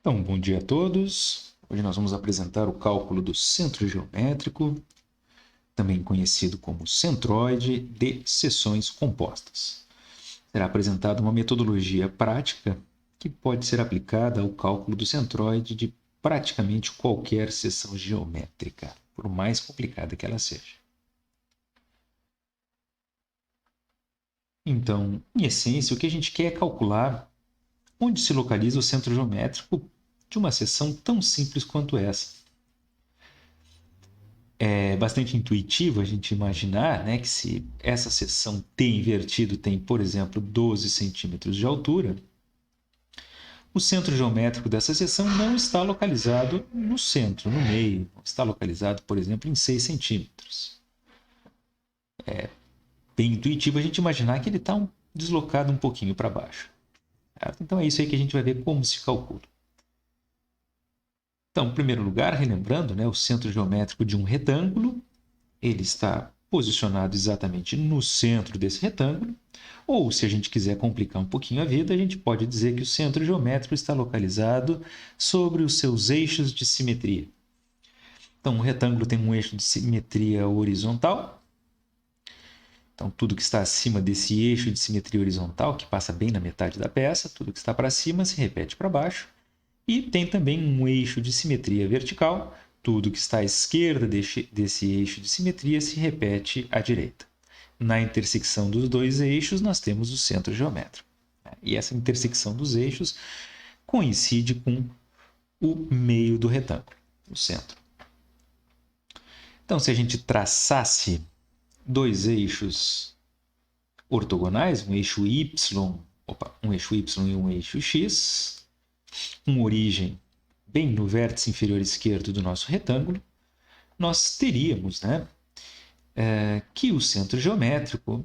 Então, bom dia a todos. Hoje nós vamos apresentar o cálculo do centro geométrico, também conhecido como centroide de seções compostas. Será apresentada uma metodologia prática que pode ser aplicada ao cálculo do centroide de praticamente qualquer seção geométrica, por mais complicada que ela seja. Então, em essência, o que a gente quer é calcular onde se localiza o centro geométrico de uma seção tão simples quanto essa. É bastante intuitivo a gente imaginar, né, que se essa seção T invertido tem, por exemplo, 12 centímetros de altura, o centro geométrico dessa seção não está localizado no centro, no meio. Está localizado, por exemplo, em 6 centímetros. É bem intuitivo a gente imaginar que ele está deslocado um pouquinho para baixo. Certo? Então é isso aí que a gente vai ver como se calcula. Então, em primeiro lugar, relembrando, né, o centro geométrico de um retângulo, ele está posicionado exatamente no centro desse retângulo, ou se a gente quiser complicar um pouquinho a vida, a gente pode dizer que o centro geométrico está localizado sobre os seus eixos de simetria. Então, um retângulo tem um eixo de simetria horizontal. Então, tudo que está acima desse eixo de simetria horizontal, que passa bem na metade da peça, tudo que está para cima se repete para baixo. E tem também um eixo de simetria vertical, tudo que está à esquerda desse eixo de simetria se repete à direita. Na intersecção dos dois eixos, nós temos o centro geométrico. E essa intersecção dos eixos coincide com o meio do retângulo, o centro. Então, se a gente traçasse dois eixos ortogonais, um eixo Y e um eixo X, com origem bem no vértice inferior esquerdo do nosso retângulo, nós teríamos, que o centro geométrico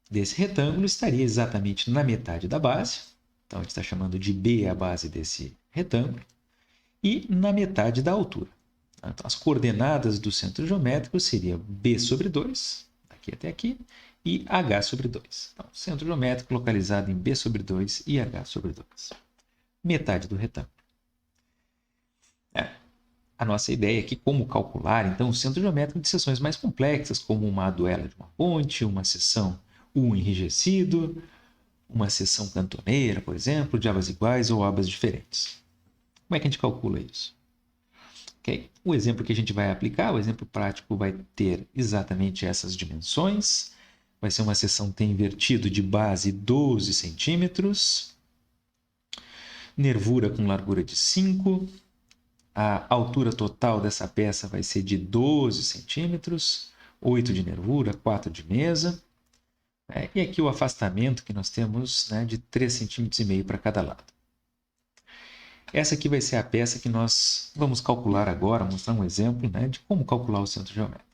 desse retângulo estaria exatamente na metade da base. Então, a gente está chamando de B a base desse retângulo. E na metade da altura. Então, as coordenadas do centro geométrico seriam B sobre 2, daqui até aqui, e H sobre 2. Então, centro geométrico localizado em B sobre 2 e H sobre 2. Metade do retângulo. A nossa ideia aqui, como calcular, então, o centro geométrico de seções mais complexas, como uma aduela de uma ponte, uma seção U enrijecido, uma seção cantoneira, por exemplo, de abas iguais ou abas diferentes. Como é que a gente calcula isso? Okay. O exemplo que a gente vai aplicar, o exemplo prático, vai ter exatamente essas dimensões. Vai ser uma seção T invertido de base 12 centímetros, nervura com largura de 5, a altura total dessa peça vai ser de 12 centímetros, 8 de nervura, 4 de mesa. E aqui o afastamento que nós temos, de 3,5 cm para cada lado. Essa aqui vai ser a peça que nós vamos calcular agora, mostrar um exemplo de como calcular o centro geométrico.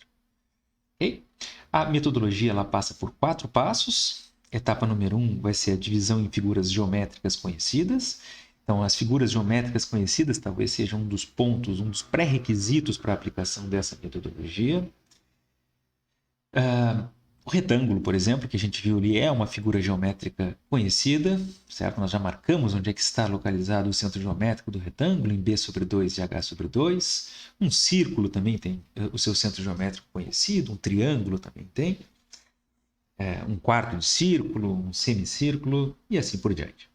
Okay? A metodologia ela passa por 4 passos. Etapa número 1 vai ser a divisão em figuras geométricas conhecidas. Então, as figuras geométricas conhecidas talvez sejam um dos pontos, um dos pré-requisitos para a aplicação dessa metodologia. O retângulo, por exemplo, que a gente viu ali, é uma figura geométrica conhecida, certo? Nós já marcamos onde é que está localizado o centro geométrico do retângulo, em B sobre 2 e H sobre 2. Um círculo também tem o seu centro geométrico conhecido, um triângulo também tem. Um quarto de círculo, um semicírculo e assim por diante.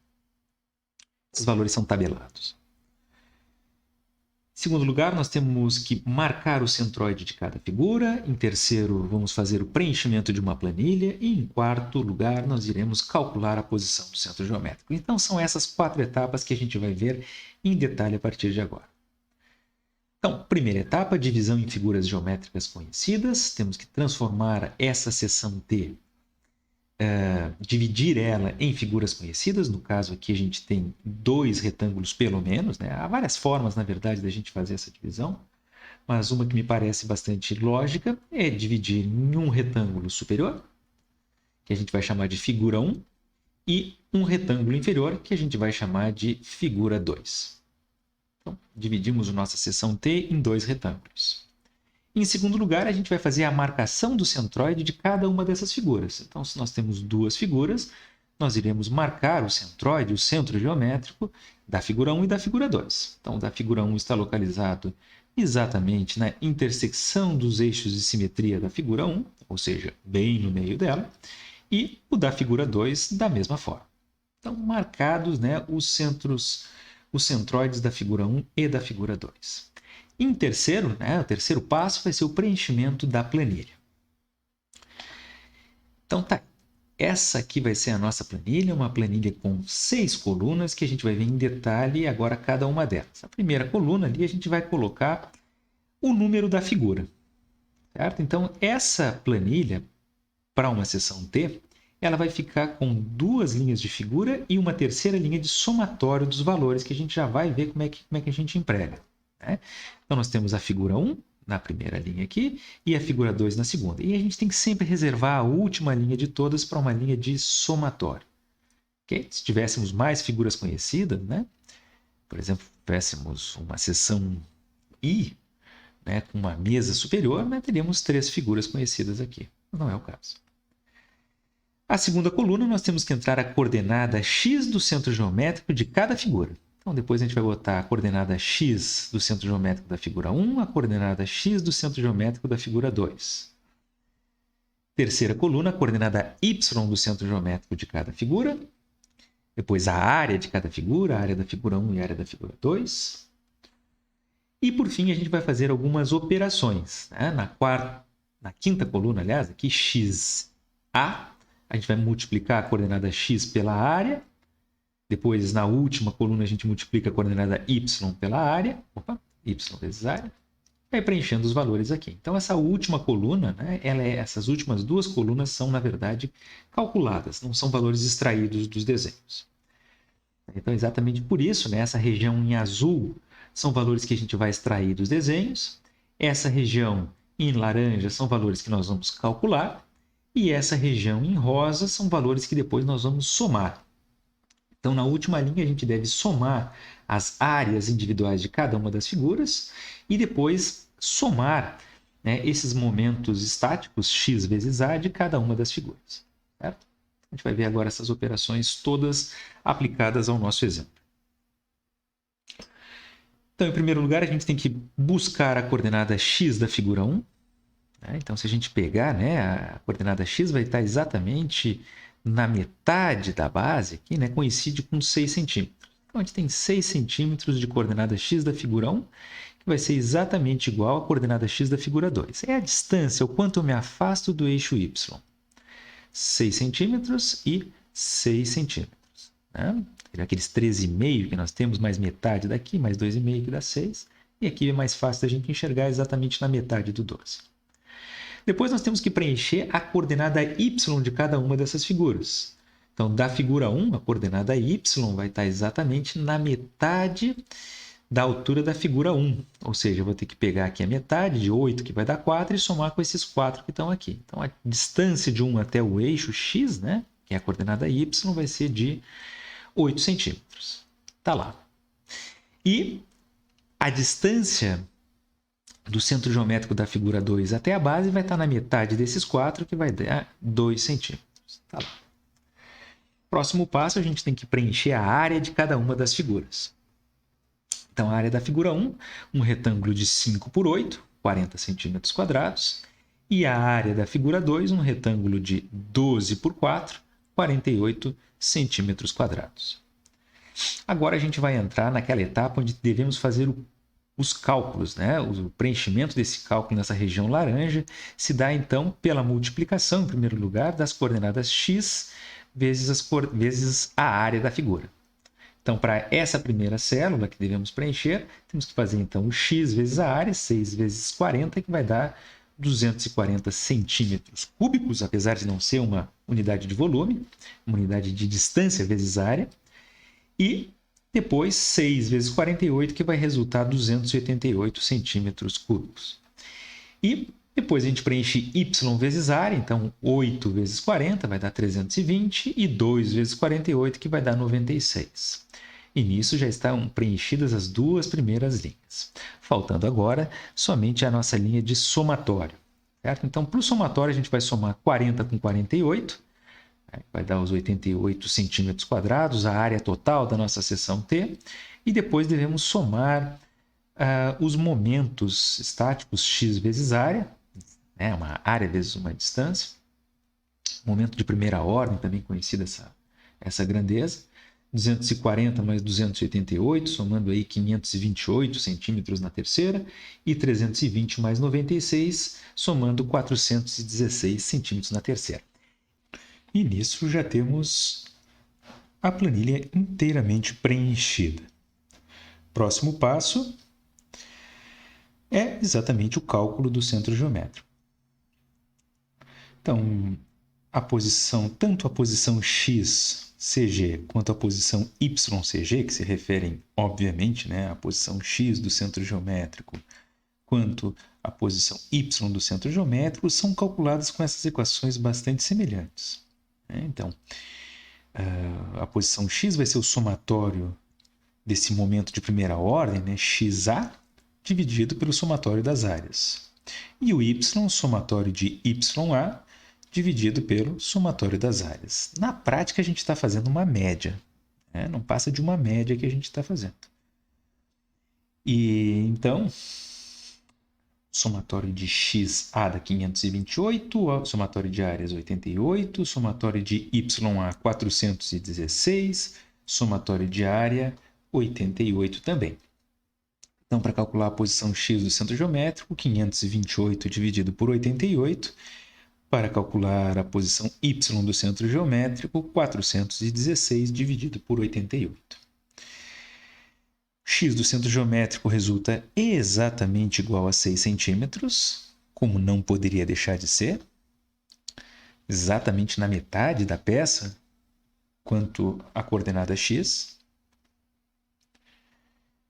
Esses valores são tabelados. Em segundo lugar, nós temos que marcar o centroide de cada figura. Em terceiro, vamos fazer o preenchimento de uma planilha. E em quarto lugar, nós iremos calcular a posição do centro geométrico. Então, são essas 4 etapas que a gente vai ver em detalhe a partir de agora. Então, primeira etapa, divisão em figuras geométricas conhecidas. Temos que transformar essa seção T, dividir ela em figuras conhecidas. No caso aqui a gente tem 2 retângulos pelo menos. Há várias formas, na verdade, da gente fazer essa divisão, mas uma que me parece bastante lógica é dividir em um retângulo superior, que a gente vai chamar de figura 1, e um retângulo inferior, que a gente vai chamar de figura 2. Então, dividimos a nossa seção T em 2 retângulos. Em segundo lugar, a gente vai fazer a marcação do centroide de cada uma dessas figuras. Então, se nós temos 2 figuras, nós iremos marcar o centroide, o centro geométrico, da figura 1 e da figura 2. Então, o da figura 1 está localizado exatamente na intersecção dos eixos de simetria da figura 1, ou seja, bem no meio dela, e o da figura 2 da mesma forma. Então, marcados, né, os centroides da figura 1 e da figura 2. Em terceiro, né, o terceiro passo vai ser o preenchimento da planilha. Então, tá. Essa aqui vai ser a nossa planilha, uma planilha com 6 colunas que a gente vai ver em detalhe agora cada uma delas. A primeira coluna ali a gente vai colocar o número da figura, certo? Então, essa planilha, para uma seção T, ela vai ficar com 2 linhas de figura e uma terceira linha de somatório dos valores, que a gente já vai ver como é que a gente emprega, né? Então, nós temos a figura 1 na primeira linha aqui e a figura 2 na segunda. E a gente tem que sempre reservar a última linha de todas para uma linha de somatório. Okay? Se tivéssemos mais figuras conhecidas, né? Por exemplo, tivéssemos uma seção I, né, com uma mesa superior, né, teríamos 3 figuras conhecidas aqui. Não é o caso. A segunda coluna, nós temos que entrar a coordenada x do centro geométrico de cada figura. Então, depois a gente vai botar a coordenada x do centro geométrico da figura 1, a coordenada x do centro geométrico da figura 2. Terceira coluna, a coordenada y do centro geométrico de cada figura. Depois a área de cada figura, a área da figura 1 e a área da figura 2. E, por fim, a gente vai fazer algumas operações, né? Na quinta coluna, aliás, aqui, xa, a gente vai multiplicar a coordenada x pela área. Depois, na última coluna, a gente multiplica a coordenada y pela área. Opa, y vezes área. Vai preenchendo os valores aqui. Então, essa última coluna, né, essas últimas 2 colunas são, na verdade, calculadas. Não são valores extraídos dos desenhos. Então, exatamente por isso, né, essa região em azul são valores que a gente vai extrair dos desenhos. Essa região em laranja são valores que nós vamos calcular. E essa região em rosa são valores que depois nós vamos somar. Então, na última linha, a gente deve somar as áreas individuais de cada uma das figuras e depois somar, né, esses momentos estáticos, x vezes a, de cada uma das figuras. Certo? A gente vai ver agora essas operações todas aplicadas ao nosso exemplo. Então, em primeiro lugar, a gente tem que buscar a coordenada x da figura 1. Então, se a gente pegar, né, a coordenada x vai estar exatamente na metade da base, aqui, né, coincide com 6 centímetros. Então, a gente tem 6 centímetros de coordenada x da figura 1, que vai ser exatamente igual à coordenada x da figura 2. É a distância, o quanto eu me afasto do eixo y. 6 centímetros e 6 centímetros. Né? Aqueles 13,5 que nós temos, mais metade daqui, mais 2,5 que dá 6. E aqui é mais fácil da gente enxergar exatamente na metade do 12. Depois nós temos que preencher a coordenada y de cada uma dessas figuras. Então, da figura 1, a coordenada y vai estar exatamente na metade da altura da figura 1. Ou seja, eu vou ter que pegar aqui a metade de 8, que vai dar 4, e somar com esses 4 que estão aqui. Então, a distância de 1 até o eixo x, né, que é a coordenada y, vai ser de 8 centímetros. Está lá. E a distância do centro geométrico da figura 2 até a base vai estar na metade desses 4, que vai dar 2 centímetros. Tá lá. Próximo passo, a gente tem que preencher a área de cada uma das figuras. Então, a área da figura 1, um retângulo de 5 por 8, 40 centímetros quadrados. E a área da figura 2, um retângulo de 12 por 4, 48 centímetros quadrados. Agora, a gente vai entrar naquela etapa onde devemos fazer os cálculos, né? O preenchimento desse cálculo nessa região laranja se dá, então, pela multiplicação, em primeiro lugar, das coordenadas x vezes a área da figura. Então, para essa primeira célula que devemos preencher, temos que fazer, então, o x vezes a área, 6 vezes 40, que vai dar 240 centímetros cúbicos, apesar de não ser uma unidade de volume, uma unidade de distância vezes área, e depois 6 vezes 48, que vai resultar 288 centímetros cúbicos. E depois a gente preenche y vezes área, então 8 vezes 40 vai dar 320, e 2 vezes 48, que vai dar 96. E nisso já estão preenchidas as 2 primeiras linhas. Faltando agora somente a nossa linha de somatório. Certo? Então, para o somatório, a gente vai somar 40 com 48, Vai dar os 88 centímetros quadrados, a área total da nossa seção T. E depois devemos somar os momentos estáticos x vezes área, né? Uma área vezes uma distância. Momento de primeira ordem, também conhecida essa grandeza. 240 mais 288, somando aí 528 centímetros na terceira, e 320 mais 96, somando 416 centímetros na terceira. E nisso já temos a planilha inteiramente preenchida. Próximo passo é exatamente o cálculo do centro geométrico. Então, tanto a posição x, CG, quanto a posição y, CG, que se referem, obviamente, né, à posição x do centro geométrico, quanto a posição y do centro geométrico, são calculadas com essas equações bastante semelhantes. Então, a posição x vai ser o somatório desse momento de primeira ordem, né, xa, dividido pelo somatório das áreas. E o y, somatório de ya, dividido pelo somatório das áreas. Na prática, a gente está fazendo uma média. Né? Não passa de uma média que a gente está fazendo. E então, somatório de xa dá 528, somatório de áreas 88, somatório de ya 416, somatório de área 88 também. Então, para calcular a posição x do centro geométrico, 528 dividido por 88. Para calcular a posição y do centro geométrico, 416 dividido por 88. X do centro geométrico resulta exatamente igual a 6 centímetros, como não poderia deixar de ser. Exatamente na metade da peça, quanto a coordenada x.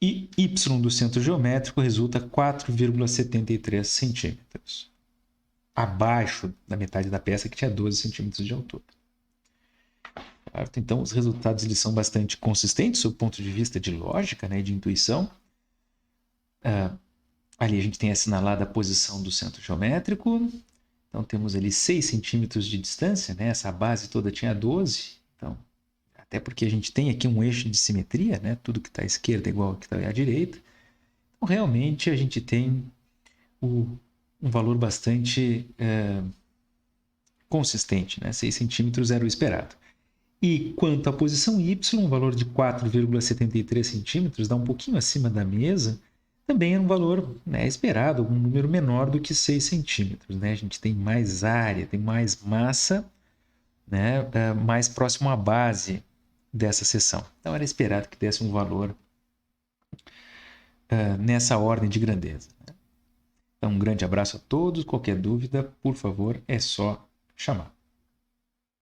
E y do centro geométrico resulta 4,73 centímetros. Abaixo da metade da peça, que tinha 12 centímetros de altura. Certo? Então, os resultados eles são bastante consistentes do ponto de vista de lógica, né, de intuição. Ali a gente tem assinalada a posição do centro geométrico. Então, temos ali 6 centímetros de distância. Né? Essa base toda tinha 12. Então, até porque a gente tem aqui um eixo de simetria. Né? Tudo que está à esquerda é igual ao que está à direita. Então, realmente, a gente tem um valor bastante consistente, né? 6 centímetros era o esperado. E quanto à posição y, um valor de 4,73 centímetros, dá um pouquinho acima da mesa, também é um valor, né, esperado, um número menor do que 6 centímetros. Né? A gente tem mais área, tem mais massa, né, mais próximo à base dessa seção. Então era esperado que desse um valor nessa ordem de grandeza. Então, um grande abraço a todos. Qualquer dúvida, por favor, é só chamar.